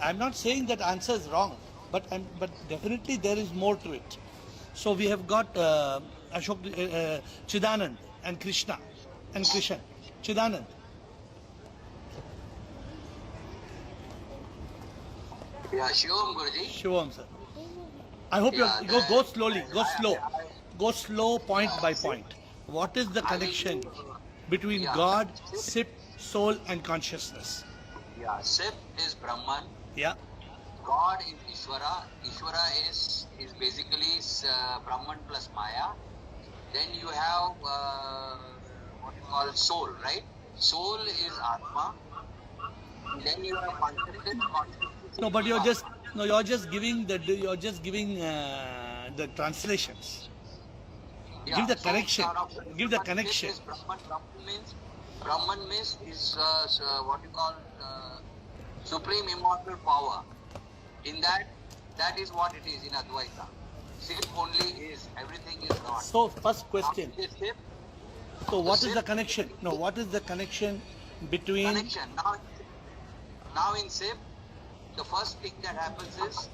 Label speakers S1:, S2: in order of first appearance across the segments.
S1: I'm not saying that answer is wrong, but definitely there is more to it. So we have got Ashok, Chidanand and Krishna and Krishan. Chidanand.
S2: Yeah, Shivam Guruji.
S1: Shivam, sir. I hope
S2: Yeah,
S1: you go slowly, go slow point by point. What is the connection between God, Sip, soul and consciousness?
S2: Yeah, Sip is Brahman.
S1: Yeah.
S2: God is Ishvara. Ishvara is basically Brahman plus Maya. Then you have what you call soul, right? Soul is Atma. Then you have consciousness.
S1: No, but you're just giving the translations.
S2: Yeah,
S1: Give the
S2: so
S1: connection. Give the connection.
S2: Is Brahman means is what you call supreme immortal power. In that is what it is in Advaita. Sip only is, everything is not.
S1: So first question. So what is
S2: Sip,
S1: the connection? No, what is the connection between?
S2: Connection. Now in Sip, the first thing that happens is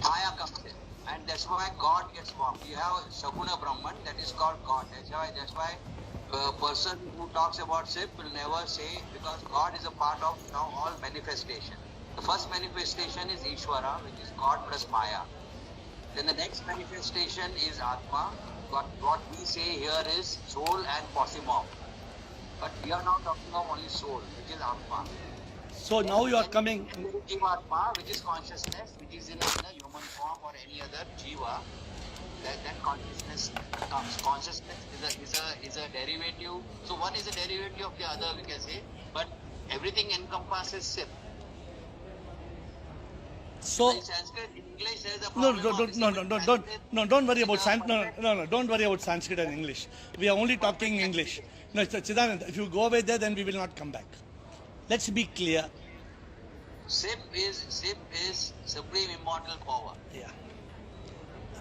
S2: Maya comes in, and that's why God gets formed. You have Shaguna Brahman, that is called God. That's why a person who talks about Sip will never say, because God is a part of now all manifestation. The first manifestation is Ishvara, which is God plus Maya. Then the next manifestation is Atma. What we say here is soul and Posimom. But we are now talking of only soul, which is Atma.
S1: So now you are coming.
S2: Atma, which is consciousness, which is in a human form or any other jiva. That consciousness comes. Consciousness is a derivative. So one is a derivative of the other, we can say. But everything encompasses Sip.
S1: So
S2: in Sanskrit, English there is a
S1: don't worry about don't worry about Sanskrit and English. We are only talking English. No, Chidanand, if you go away there, then we will not come back. Let's be clear.
S2: Sip is supreme immortal power.
S1: Yeah.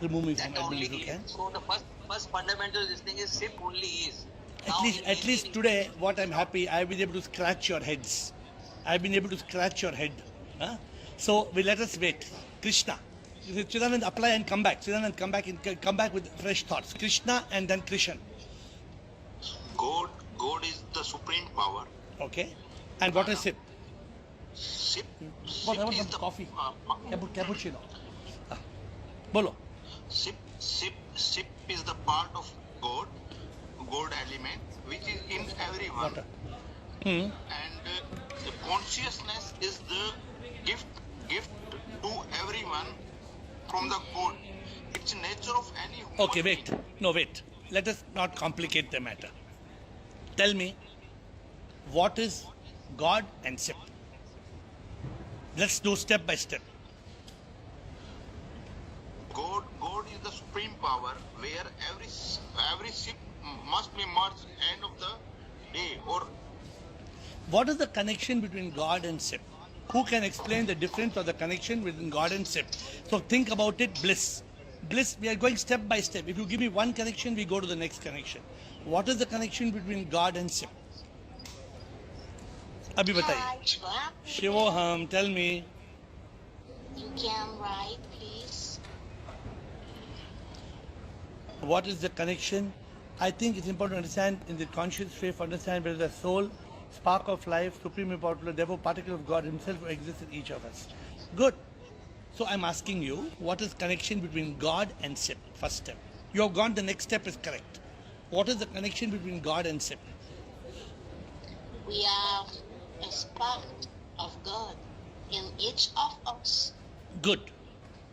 S1: Remove me from
S2: That only
S1: admin if you can.
S2: So the first fundamental this thing is Sip only is.
S1: At least today, what I'm happy, I've been able to scratch your heads. I've been able to scratch your head. Huh? So let us wait. Krishna. Chidanand, apply and come back. Chidanand, come back with fresh thoughts. Krishna and then Krishan.
S3: God is the supreme power.
S1: Okay. And what is Sip?
S3: Sip
S1: What about
S3: is
S1: some
S3: the
S1: coffee? Cappuccino. Bolo.
S3: Sip is the part of God element, which is in everyone.
S1: Water.
S3: And the consciousness is the gift to everyone from the God. It's nature of any human
S1: Okay,
S3: being.
S1: wait. No, wait. Let us not complicate the matter. Tell me, what is God and Sip? Let's do step by step.
S3: God is the supreme power where every ship must be merged end of the day. Or
S1: What is the connection between God and Sip? Who can explain the difference or the connection between God and Sip? So think about it, bliss. Bliss, we are going step by step. If you give me one connection, we go to the next connection. What is the connection between God and Sip? Abhi bataiye. Shivoham, tell me.
S4: You can write, please.
S1: What is the connection? I think it's important to understand in the conscious faith, understand whether the soul, spark of life, supreme immortal, therefore particle of God himself who exists in each of us. Good. So I'm asking you, what is connection between God and Sip? First step. You have gone, the next step is correct. What is the connection between God and Sip?
S4: We have a spark of God in each of us.
S1: Good.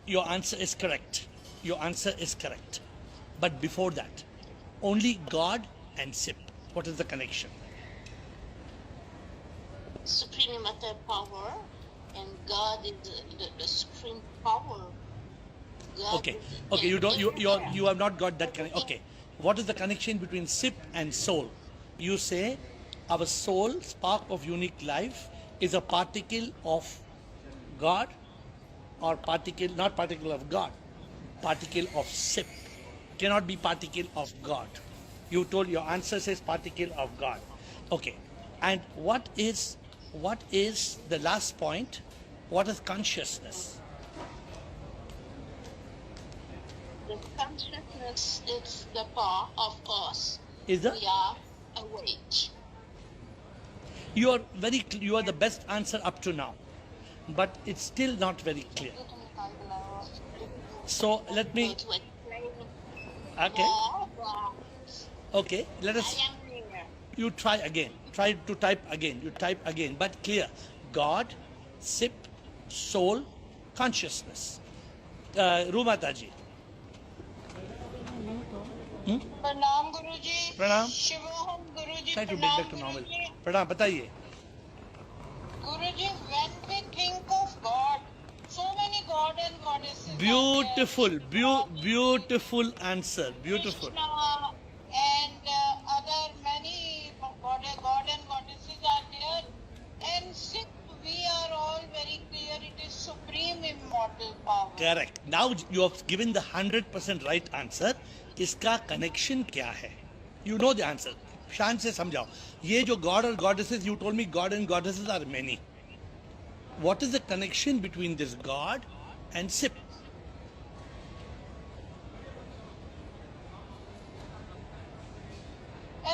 S1: Your answer is correct. Your answer is correct. But before that, only God and Sip. What is the connection?
S4: Supreme matter power, and God is the supreme power. God
S1: Okay. You have not got that connection. Okay. What is the connection between Sip and soul? You say our soul, spark of unique life, is a particle of God, or not particle of God, particle of Sip. Cannot be particle of God. You told your answer says particle of God. Okay. And what is the last point? What is consciousness?
S4: The consciousness is the part of us.
S1: Is the
S4: We are awake.
S1: you are the best answer up to now, but it's still not very clear. So let me.
S4: To explain
S1: Okay.
S4: more about
S1: Okay. Let us.
S4: I am here.
S1: You try again. Try to type again. You type again, but clear. God, sip, soul, consciousness. Rumataji.
S5: प्रणाम गुरुजी
S1: प्रणाम.
S5: शिवोहम गुरुजी
S1: Try to bring
S5: प्रणाम
S1: back to normal.
S5: गुरुजी
S1: प्रणाम. बताइए.
S5: गुरुजी when we think of God so many god and goddesses are
S1: Beautiful.
S5: there.
S1: Beautiful answer. Beautiful.
S5: Krishna and other many god and goddesses are there and since we are all very clear it is supreme immortal power.
S1: Correct. Now you have given the 100% right answer. इसका connection क्या है? You know the answer. शान से समझाओ. ये जो God और goddesses, you told me God and goddesses are many. What is the connection between this God and Sip?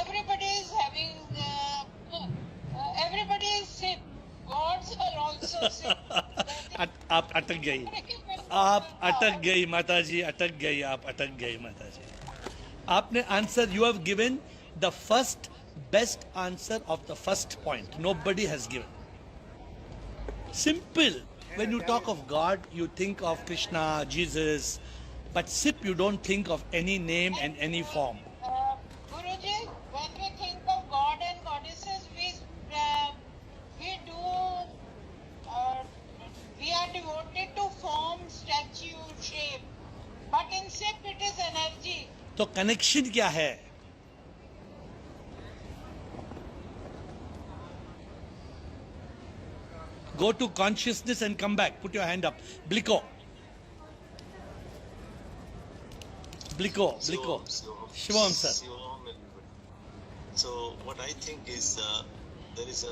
S5: Everybody is having everybody is sick. Gods are also sick.
S1: आप अटक गई. आप अटक गई माताजी. अटक गई. आप अटक गई माताजी. आपने answer. You have given the first best answer of the first point. Nobody has given. Simple. When you talk of God, you think of Krishna, Jesus, but Sip, you don't think of any name and any form.
S5: Guruji, when we think of God and goddesses, we do we are devoted to form, statue, shape. But in Sip, it is energy.
S1: तो connection क्या है? Go to consciousness and come back. Put your hand up. Bliko. Bliko. Shivam sir.
S6: Shivam, everybody. So what I think is there is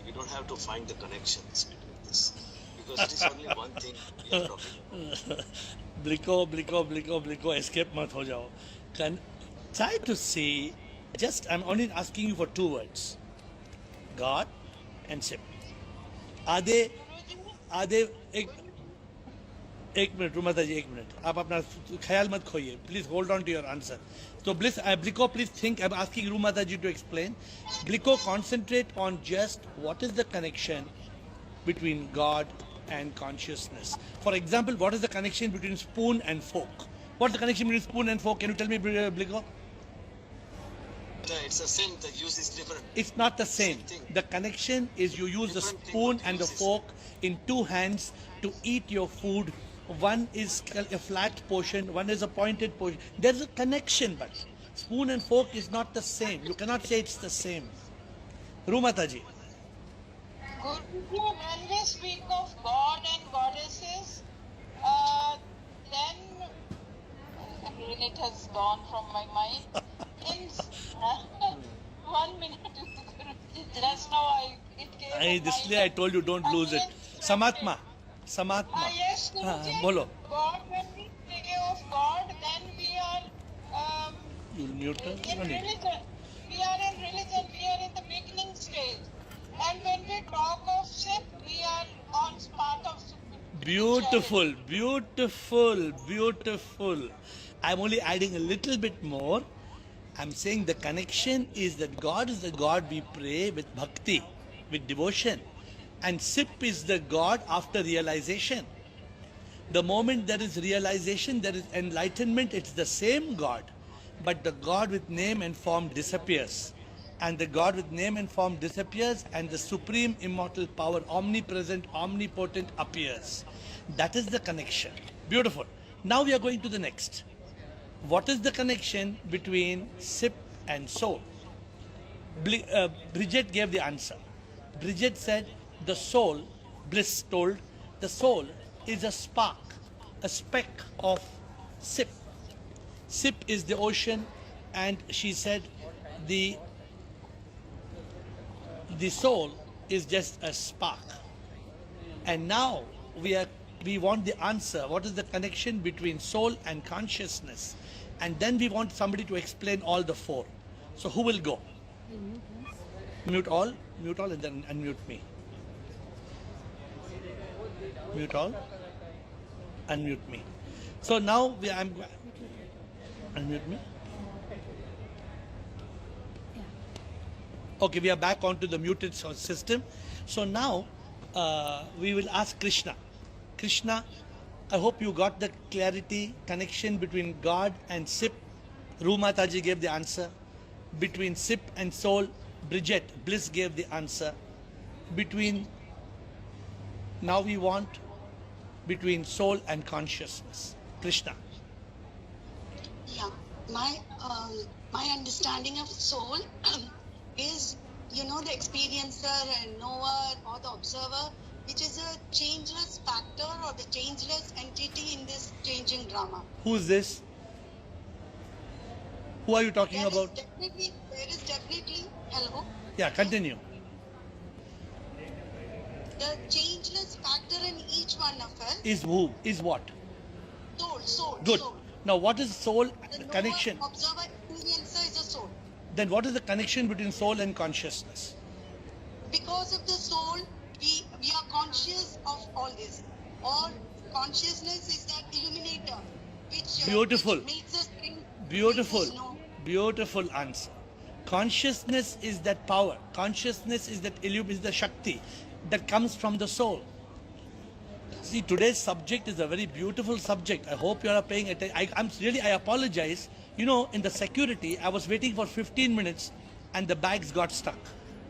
S6: we don't have to find the connections between this because it is only one thing we are talking about.
S1: Bliko. Escape mat ho jao. Try to see. I'm only asking you for two words. God and Sip. Are they एक minute रुमाता जी. एक minute आप अपना ख्याल मत खोइए. Please hold on to your answer. तो Bliko, please think. I'm asking Rumata ji to explain. Bliko, concentrate on just what is the connection between God and consciousness. For example, what is the connection between spoon and fork? What's the connection between spoon and fork? Can you tell me, Bliko?
S6: It's the same. The use is different.
S1: It's not the same.
S6: Same thing.
S1: The connection is you use the
S6: Different thing,
S1: spoon
S6: but
S1: and the
S6: use is
S1: fork in two hands to eat your food. One is a flat portion, one is a pointed portion. There's a connection, but spoon and fork is not the same. You cannot say it's the same. Rumataji.
S5: Guruji, when we speak of God and goddesses, then it has gone from my mind. In 1 minute, Guruji, just now it came.
S1: This I told you don't lose it. Samatma.
S5: Yes, Guruji.
S1: Bolo.
S5: God, when we say of God, then we are
S1: You'll mute her.
S5: in
S1: No need.
S5: religion. We are in religion. We are in the beginning stage. And when we talk of Sip, we are on part of
S1: Beautiful. I'm only adding a little bit more. I'm saying the connection is that God is the God we pray with bhakti, with devotion. And Sip is the God after realization. The moment there is realization, there is enlightenment, it's the same God. But the God with name and form disappears. And the God with name and form disappears and the supreme immortal power, omnipresent, omnipotent appears. That is the connection. Beautiful. Now we are going to the next. What is the connection between Sip and soul? Bridget gave the answer. Bridget said the soul, Bliss told, the soul is a spark, a speck of Sip. Sip is the ocean, and she said the soul is just a spark. And now we want the answer. What is the connection between soul and consciousness? And then we want somebody to explain all the four. So who will go? Mute all, and then unmute me. Mute all, unmute me. So now unmute me. Okay, we are back onto the muted system. So now we will ask Krishna. Krishna, I hope you got the clarity, connection between God and SIP. Rumataji gave the answer. Between SIP and soul, Bliss gave the answer. Now we want between soul and consciousness. Krishna.
S4: Yeah, my understanding of soul is, the experiencer and knower or the observer, which is a changeless factor or the changeless entity in this changing drama.
S1: Who is this? Who are you talking about?
S4: There is definitely, hello?
S1: Yeah, continue.
S4: The changeless factor in each one of us.
S1: Is who? Is what?
S4: Soul.
S1: Good.
S4: Soul.
S1: Now what is soul
S4: The
S1: connection?
S4: knower, observer, experiencer is a soul.
S1: Then what is the connection between soul and consciousness?
S4: Because of the soul, we are conscious of all this. Or consciousness is that illuminator,
S1: Beautiful.
S4: which makes us think.
S1: Beautiful.
S4: Makes us know.
S1: Beautiful answer. Consciousness is that power. Consciousness is that is the Shakti that comes from the soul. See, today's subject is a very beautiful subject. I hope you are paying attention. I apologize. In the security, I was waiting for 15 minutes and the bags got stuck.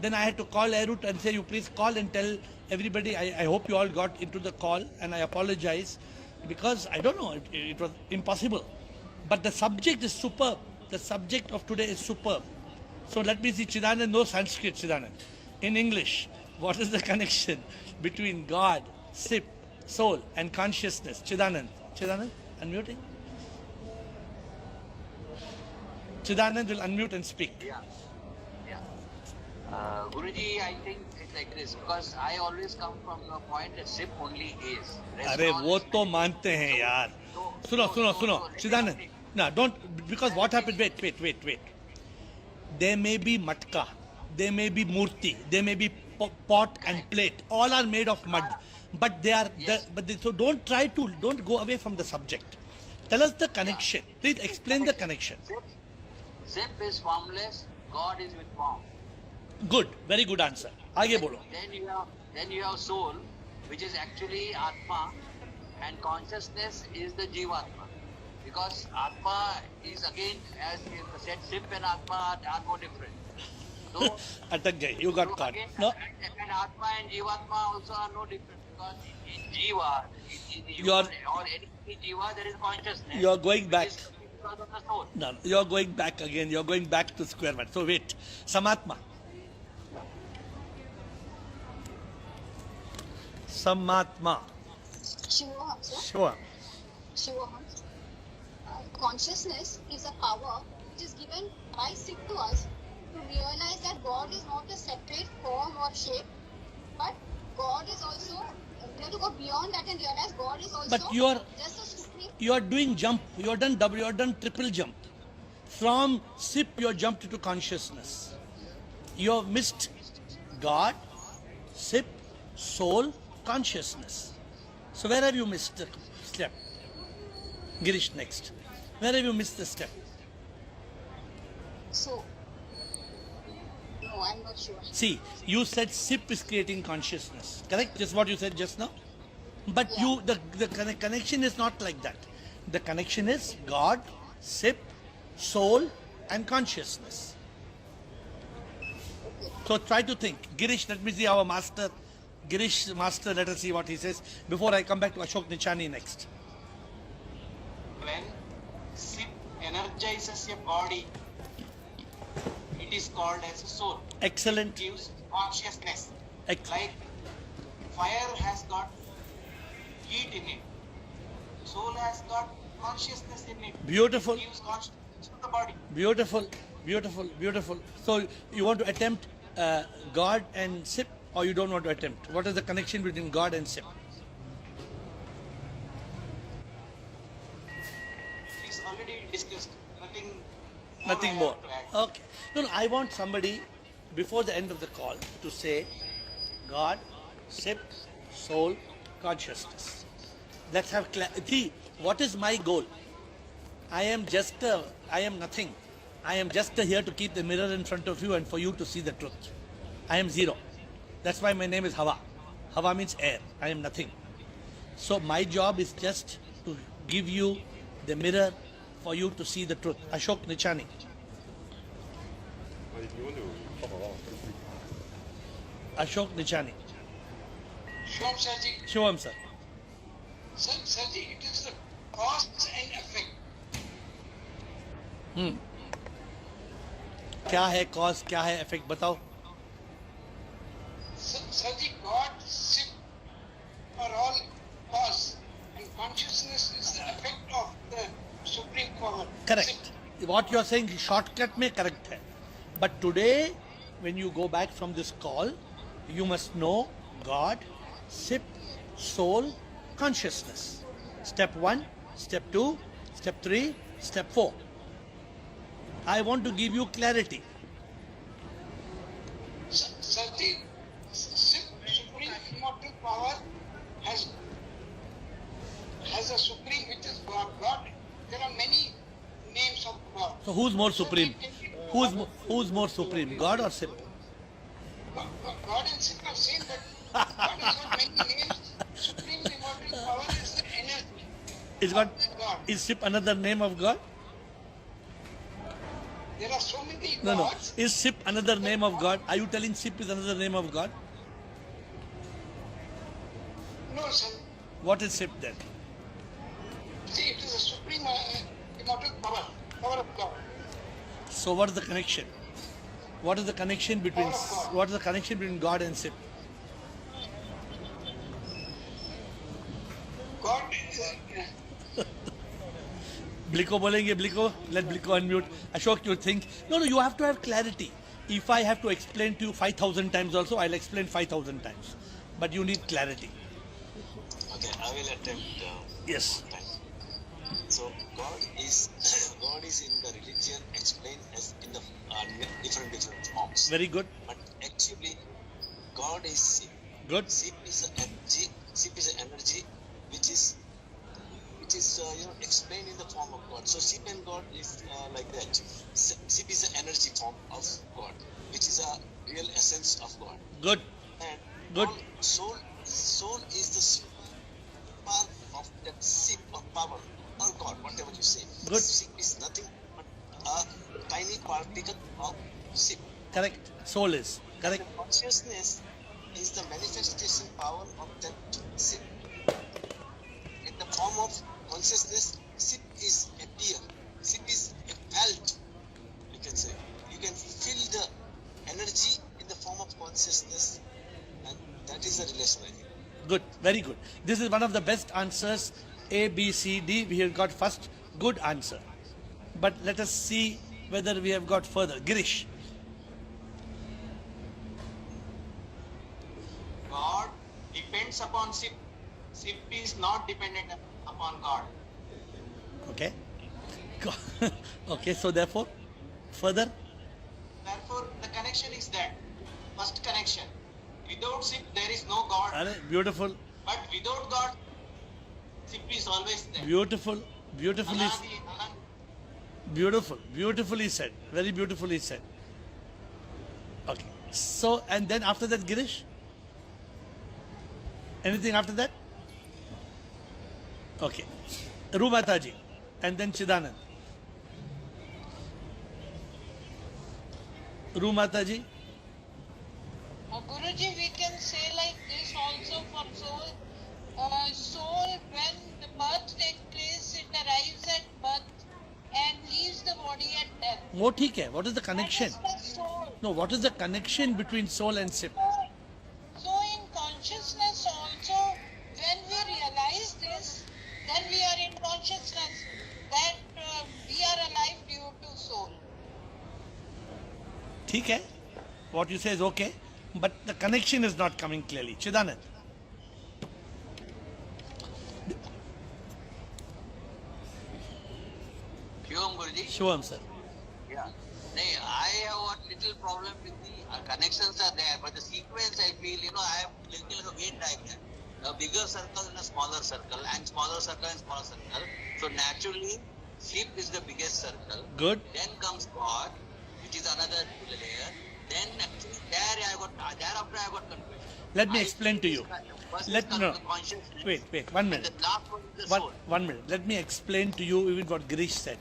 S1: Then I had to call AiR and say, you please call and tell everybody. I hope you all got into the call, and I apologize because I don't know, it was impossible. But the subject is superb. The subject of today is superb. So let me see, Chidanand knows Sanskrit, Chidanand. In English, what is the connection between God, SIP, soul and consciousness? Chidanand, unmuting. Chidanand will unmute and speak.
S2: Yeah. Guruji, I think it's like this, because I always come from the point that SIP only is.
S1: अरे वो तो मानते हैं यार. सुनो, Chidanand. No, don't, because what happened, wait. There may be matka, there may be murti, there may be pot and plate. All are made of mud. But so don't go away from the subject. Tell us the connection. Please explain the connection.
S2: SIP is formless, God is with form.
S1: Good, very good answer. आगे बोलो.
S2: Then you have soul, which is actually Atma, and consciousness is the Jivatma. Because Atma is again, as you said, SIP and Atma are no different. So,
S1: अटक गए. You got caught.
S2: again,
S1: No.
S2: and Atma and Jivatma also are no different, because in Jiva,
S1: You are-
S2: or any Jiva, there is consciousness.
S1: You are going back.
S2: which is because of the soul.
S1: No, you are going back again. You are going back to square one. So wait. Samatma.
S7: Shivoham, sir.
S1: Sure.
S7: Shivoham. Consciousness is a power which is given by SIP to us to realize that God is not a separate form or shape, but God is also, we have to go beyond that and realize God is also
S1: But you are
S7: just a supreme.
S1: you are doing jump. You are done double. You are done triple jump. From SIP, you are jumped to consciousness. You have missed God, SIP, soul, consciousness. So where have you missed the step? Girish, next. Where have you missed the step?
S7: So, no, I'm not sure.
S1: See, you said SIP is creating consciousness. Correct? Just what you said just now. But
S7: Yeah.
S1: the connection is not like that. The connection is God, SIP, soul, and consciousness. So try to think. Girish, let me see our master. Girish, master, let us see what he says before I come back to Ashok Nichani next.
S8: When SIP energizes a body, it is called as a soul.
S1: Excellent.
S8: It gives consciousness.
S1: Ex-
S8: Like fire has got heat in it. Soul has got consciousness in it.
S1: Beautiful.
S8: It gives consciousness to the body.
S1: Beautiful. So you want to attempt God and SIP? or you don't want to attempt? What is the connection between God and SIP?
S8: It's already discussed.
S1: Nothing
S8: I
S1: more.
S8: have to add.
S1: Okay. No, I want somebody before the end of the call to say God, SIP, soul, consciousness. Let's have clarity. What is my goal? I am nothing. I am just here to keep the mirror in front of you and for you to see the truth. I am zero. That's why my name is Hava. Hava means air. I am nothing. So my job is just to give you the mirror for you to see the truth. Ashok Nichani. Ashok Nichani.
S8: Shom Sarji,
S1: Shivam sir.
S8: Sarji, it is the cause and effect.
S1: क्या है cause क्या है effect बताओ.
S8: Sarji, God, SIP are all cause, and consciousness is the effect of the supreme power.
S1: Correct. What you are saying shortcut में correct है. But today when you go back from this call, you must know God, SIP, soul, consciousness. Step 1, step 2, step 3, step 4. I want to give you clarity.
S8: Sarji, SIP, supreme immortal power, has a supreme which is God. God, there are many names of God.
S1: So who's more supreme? Who's more supreme, God or SIP?
S8: God and SIP are same, but God has got many names. Supreme immortal power is the energy. God.
S1: Is SIP another name of God?
S8: There are so many
S1: No.
S8: gods.
S1: Is SIP another name of God? Are you telling SIP is another name of God?
S8: No, sir.
S1: What is SIP then?
S8: See, it is a supreme immortal power of God.
S1: So what is the connection? What is the connection between God and SIP?
S8: God is
S1: Bliko bolenge, Bliko? Let Bliko unmute. Ashok, you think? No, you have to have clarity. If I have to explain to you 5,000 times also, I'll explain 5,000 times. But you need clarity.
S6: Okay, I will attempt.
S1: Yes.
S6: Time. So God is in the religion explained as in the different forms.
S1: Very good.
S6: But actually, God is SIP.
S1: Good.
S6: SIP is an energy. SIP is an energy which is explained in the form of God. So SIP and God is like that. SIP is an energy form of God, which is a real essence of God.
S1: Good.
S6: And
S1: Good.
S6: Soul is the spark of that SIP or power or God, whatever you say.
S1: Good.
S6: SIP is nothing but a tiny particle of SIP.
S1: Correct. Soul is. Correct.
S6: And the consciousness is the manifestation power of that SIP. In the form of consciousness, SIP is appear. SIP is felt. You can say. You can feel the energy in the form of consciousness, and that is the relation, I think.
S1: Good. Very good. This is one of the best answers. A, B, C, D. We have got first good answer. But let us see whether we have got further. Girish.
S8: God depends upon SIP. SIP is not dependent upon God.
S1: Okay. Okay. So therefore, further.
S8: Therefore, the connection is that. First connection. Without SIP, there is no God.
S1: Beautiful.
S8: But without God, SIP is always there.
S1: Beautiful. Beautifully.
S8: Anadi,
S1: Beautiful. Beautifully said. Very beautifully said. Okay. So, and then after that, Girish? Anything after that? Okay. Rumataji. And then Chidanand. Rumataji.
S5: Guruji, we can say like this also for soul. Soul, when the birth takes place, it arrives at birth and leaves the body at death.
S1: वो ठीक है. What is the connection?
S5: That is the soul.
S1: No, what is the connection between soul and SIP?
S5: So in consciousness also, when we realize this, then we are in consciousness that we are alive due to soul.
S1: ठीक है. What you say is okay. But the connection is not coming clearly. Chidanand.
S2: Shivam Guruji.
S1: Shivam, sir.
S2: Yeah. Nay, I have one little problem with the connections are there, but the sequence I feel, I have little like a Venn diagram. A bigger circle and a smaller circle, and smaller circle and smaller circle. So naturally, sleep is the biggest circle.
S1: Good.
S2: Then comes God, which is another layer. Then actually thereafter I got confusion.
S1: Let me explain to you. Wait, 1 minute.
S2: And the last one is the soul.
S1: 1 minute. Let me explain to you even what Girish said.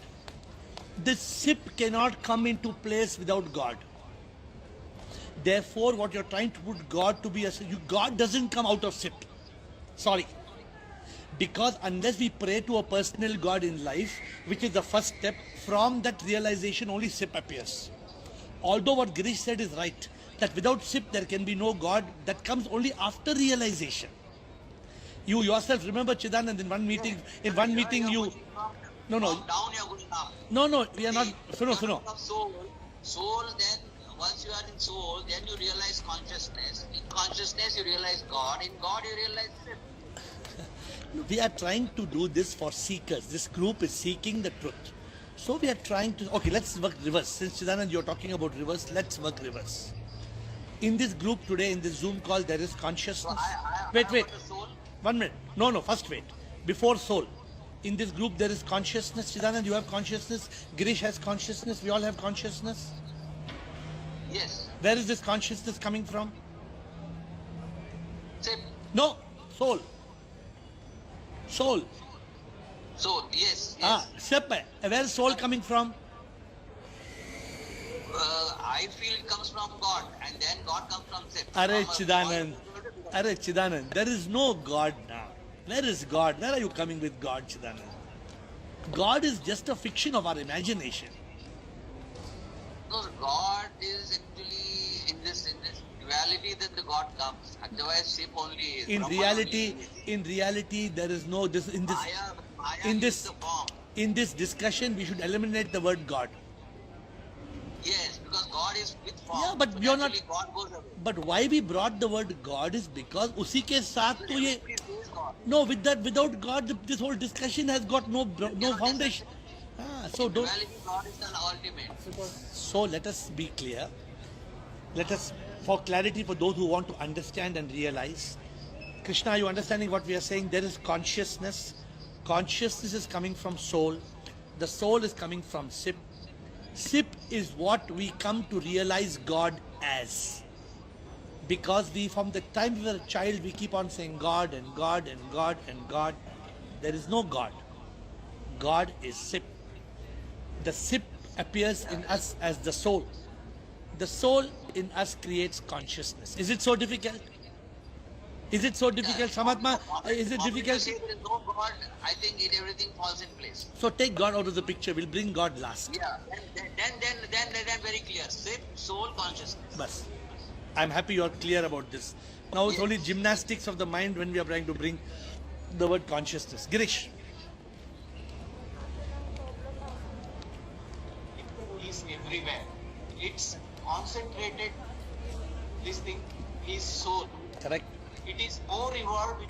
S1: This SIP cannot come into place without God. Therefore, what you're trying to put God to be God doesn't come out of SIP. Sorry. Because unless we pray to a personal God in life, which is the first step, from that realization only SIP appears. Although what Girish said is right, that without SIP there can be no God, that comes only after realization. You yourself remember, Chidanand, in one meeting you... No,
S2: Down you're going up.
S1: No, we are not... Suno.
S2: Soul, then once you are in soul, then you realize consciousness. In consciousness you realize God. In God you realize SIP.
S1: We are trying to do this for seekers. This group is seeking the truth. So we are trying to... Okay, let's work reverse. Since Chidanand, you're talking about reverse, let's work reverse. In this group today, in this Zoom call, there is consciousness. Wait. 1 minute. No, first wait. Before soul. In this group, there is consciousness. Chidanand, you have consciousness. Girish has consciousness. We all have consciousness.
S2: Yes.
S1: Where is this consciousness coming from?
S2: SIP.
S1: No, soul. Soul.
S2: Soul, yes.
S1: SIP. Where is soul coming from?
S2: I feel it comes from God, and then God comes from SIP.
S1: Arey Chidanand, there is no God now. Where is God? Where are you coming with God, Chidanand? God is just a fiction of our imagination.
S2: Because God is actually in this duality that the God comes. Otherwise, SIP only is.
S1: In reality, there is no this in this
S2: Maya
S1: in
S2: is
S1: this
S2: the form.
S1: in this discussion. We should eliminate the word God.
S2: Yes, because God is with form.
S1: Yeah, but
S2: so
S1: you're not.
S2: naturally God goes away.
S1: But why we brought the word God is because उसी के साथ तो ये
S2: Everybody says God.
S1: no without God this whole discussion has got no foundation. So don't.
S2: Duality, God is the ultimate.
S1: So let us be clear. Let us, for clarity, for those who want to understand and realize, Krishna, are you understanding what we are saying? There is consciousness. Consciousness is coming from soul. The soul is coming from SIP. SIP is what we come to realize God as. Because from the time we were a child, we keep on saying God and God and God and God. There is no God. God is SIP. The SIP appears in us as the soul. The soul in us creates consciousness. Is it so difficult? Is it so difficult, Samatma? Is it
S2: For me to
S1: difficult?
S2: say there is no God, I think everything falls in place.
S1: So take God out of the picture. We'll bring God last.
S2: Yeah, then very clear. SIP, soul, consciousness.
S1: Bas. I'm happy you're clear about this. Now it's only gymnastics of the mind when we are trying to bring the word consciousness. Girish.
S8: It is everywhere. It's concentrated. This thing is soul.
S1: Correct.
S8: It is more evolved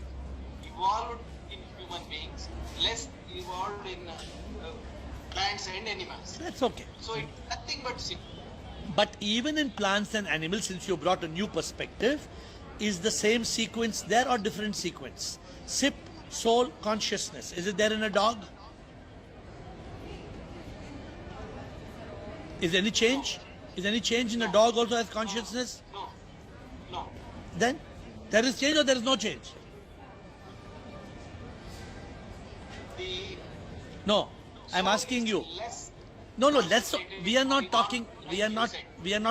S8: in human beings, less evolved in plants and animals.
S1: That's okay.
S8: So it's nothing but SIP.
S1: But even in plants and animals, since you brought a new perspective, is the same sequence there or different sequence? SIP, soul, consciousness. Is it there in a dog? Is any change? Is any change in a dog also has consciousness?
S8: No.
S1: Then there is change or there is no change? No, I'm asking you. No, let's. We are not talking. We are not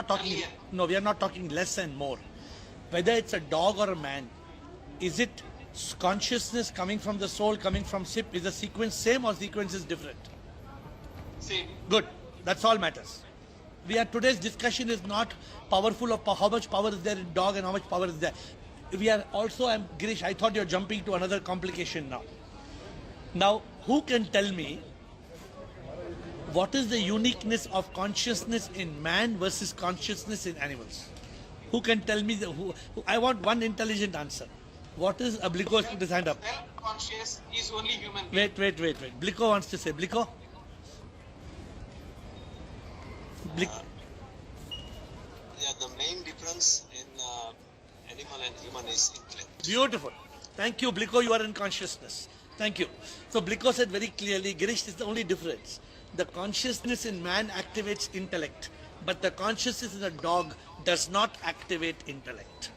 S1: talking. No, we are not talking less and more. Whether it's a dog or a man, is it consciousness coming from the soul, coming from SIP? Is the sequence same or sequence is different?
S8: Same.
S1: Good. That's all matters. Today's discussion is not powerful of how much power is there in dog and how much power is there. We are also. Girish, I thought you're jumping to another complication now. Now, who can tell me what is the uniqueness of consciousness in man versus consciousness in animals? Who can tell me I want one intelligent answer. What is a Blico has put his hand up?
S3: Self-conscious is only human being.
S1: Wait. Blico wants to say. Blico?
S6: Yeah, the main difference in animal and human is intellect.
S1: Beautiful. Thank you, Blico. You are in consciousness. Thank you. So Blico said very clearly, Girish, is the only difference. The consciousness in man activates intellect, but the consciousness in a dog does not activate intellect.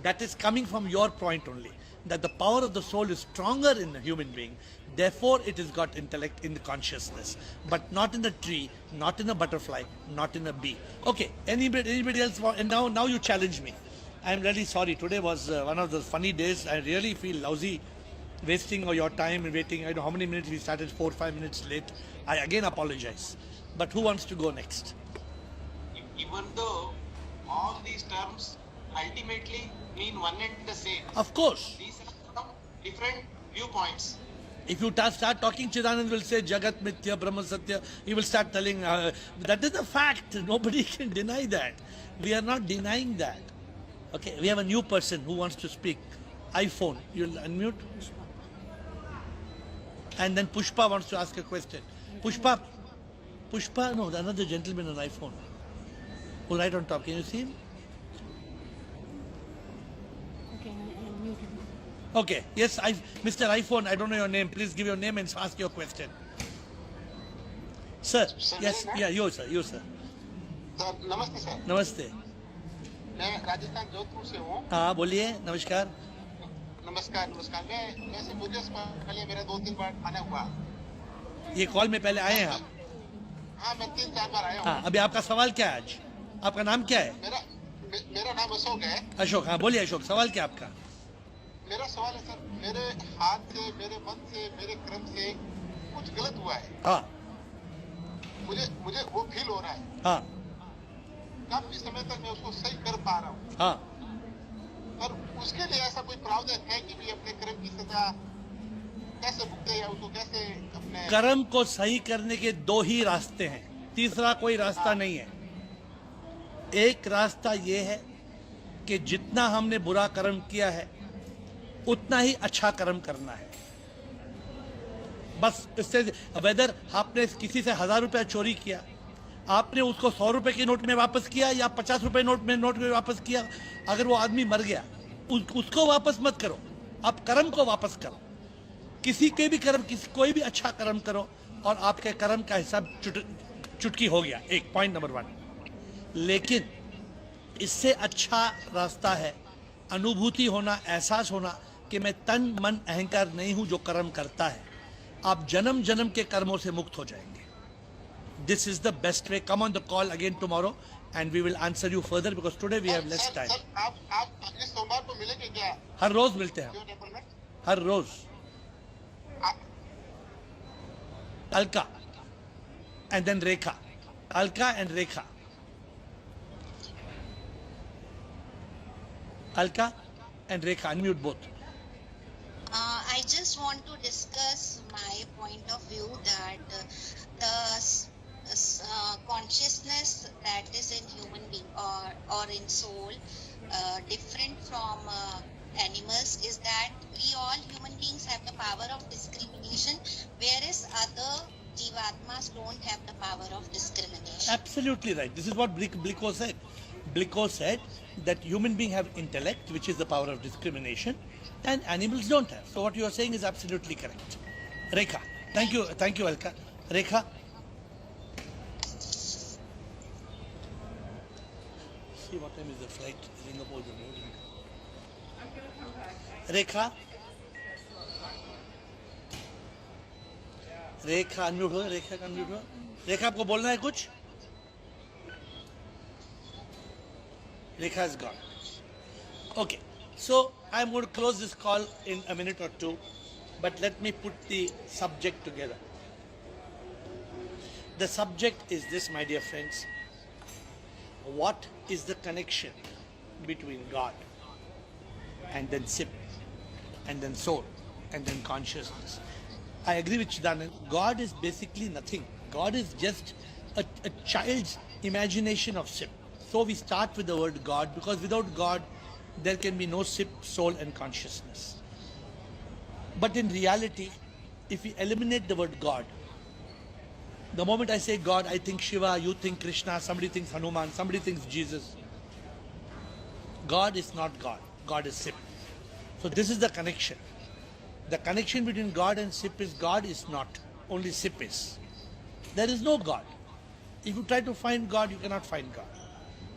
S1: That is coming from your point only, that the power of the soul is stronger in a human being, therefore it has got intellect in the consciousness, but not in a tree, not in a butterfly, not in a bee. Okay, anybody else want, and now you challenge me. I am really sorry, today was one of those funny days. I really feel lousy wasting your time and waiting. I know how many minutes we started, 4 or 5 minutes late. I again apologize. But who wants to go next?
S3: Even though all these terms ultimately mean one and the same.
S1: Of course.
S3: These are from different viewpoints.
S1: If you start talking, Chidanand will say Jagat Mithya, Brahma Satya. He will start telling, that is a fact. Nobody can deny that. We are not denying that. Okay, we have a new person who wants to speak. iPhone, you'll unmute. And then Pushpa wants to ask a question. Pushpa, no, another gentleman on iPhone. Who right on top, can you see him? Okay, yes, Mr. iPhone, I don't know your name. Please give your name and ask your question. Sir, yes, yeah, you sir.
S3: Sir, namaste sir.
S1: Namaste.
S3: मैं राजस्थान जोधपुर से हूँ.
S1: हाँ बोलिए, नमस्कार.
S3: नमस्कार. वैसे मुझे पहले मेरा 2-3 बार आना हुआ.
S1: ये कॉल में पहले आए हैं आप?
S3: हाँ, मैं 3-4 बार आया हूँ.
S1: हाँ, अभी आपका सवाल क्या है आज? आपका नाम क्या है?
S3: मेरा नाम अशोक है.
S1: अशोक, हाँ बोलिए अशोक, सवाल क्या आपका?
S3: मेरा सवाल है सर, मेरे हाथ से, मेरे मन से, मेरे कर्म से कुछ गलत हुआ है.
S1: हाँ.
S3: मुझे वो फील हो रहा है.
S1: हाँ.
S3: काफी समय तक मैं उसको सही कर पा रहा हूँ.
S1: हाँ.
S3: और उसके लिए ऐसा कोई प्रावधान है कि भी अपने कर्म की सजा कैसे भुगते या उसको कैसे अपने
S1: कर्म को सही करने के 2 ही रास्ते हैं, तीसरा कोई रास्ता नहीं है. एक रास्ता ये है कि जितना हमने बुरा कर्म किया है उतना ही अच्छा कर्म करना है. बस इससे, वेदर आपने किसी से 1000 रुपया चोरी किया, आपने उसको 100 रुपए के नोट में वापस किया या 50 रुपए नोट में वापस किया, अगर वो आदमी मर गया उसको वापस मत करो, आप कर्म को वापस करो. किसी के भी कर्म, कोई भी अच्छा कर्म करो और आपके कर्म का हिसाब चुटकी हो गया. एक पॉइंट नंबर 1. लेकिन इससे अच्छा रास्ता है अनुभूति होना, एहसास होना कि मैं तन मन अहंकार नहीं हूं जो कर्म करता है. आप जन्म जन्म के कर्मों से मुक्त हो जाएंगे. This is the best way. Come on the call again tomorrow and we will answer you further because today we have less time.
S3: Sir, आप इस सोमवार को मिलेंगे क्या?
S1: हर रोज मिलते हैं. हर रोज. Alka and then Rekha. Alka and Rekha. Alka and Rekha, unmute both.
S4: I just want to discuss my point of view that the consciousness that is in human being or in soul different from animals is that we all human beings have the power of discrimination, whereas other jivatmas don't have the power of discrimination.
S1: Absolutely right. This is what Blico said. Blico said that human beings have intellect, which is the power of discrimination, and animals don't have. So what you are saying is absolutely correct. Rekha, thank you, Alka. Rekha. See what time is the flight? Singapore. Rekha. Rekha unmute हो. रेखा का unmute हो. रेखा आपको बोलना है कुछ? Rekha is gone. Okay, so I'm going to close this call in a minute or two, but let me put the subject together. The subject is this, my dear friends. What is the connection between God and then Sip and then soul and then consciousness? I agree with Chidanand. God is basically nothing. God is just a child's imagination of Sip. So we start with the word God, because without God, there can be no sip, soul and consciousness. But in reality, if we eliminate the word God, the moment I say God, I think Shiva, you think Krishna, somebody thinks Hanuman, somebody thinks Jesus. God is not God. God is sip. So this is the connection. The connection between God and sip is God is not, only sip is. There is no God. If you try to find God, you cannot find God.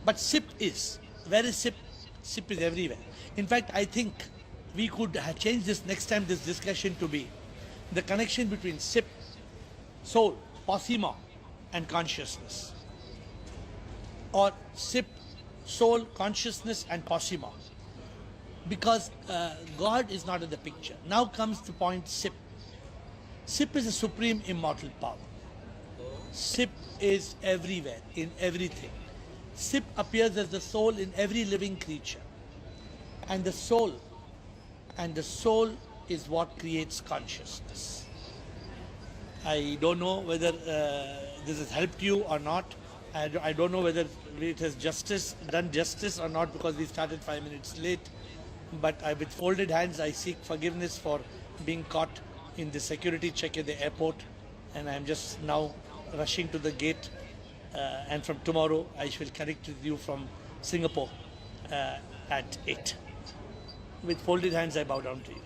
S1: But sip is. Where is sip? Sip is everywhere. In fact, I think we could change this next time, this discussion to be the connection between sip, soul, posima and consciousness. Or sip, soul, consciousness and posima. Because God is not in the picture. Now comes the point sip. Sip is a supreme immortal power. Sip is everywhere, in everything. Sip appears as the soul in every living creature. And the soul is what creates consciousness. I don't know whether this has helped you or not. I don't know whether it has done justice or not, because we started 5 minutes late. But with folded hands, I seek forgiveness for being caught in the security check at the airport. And I'm just now rushing to the gate. And from tomorrow, I shall connect with you from Singapore at 8. With folded hands, I bow down to you.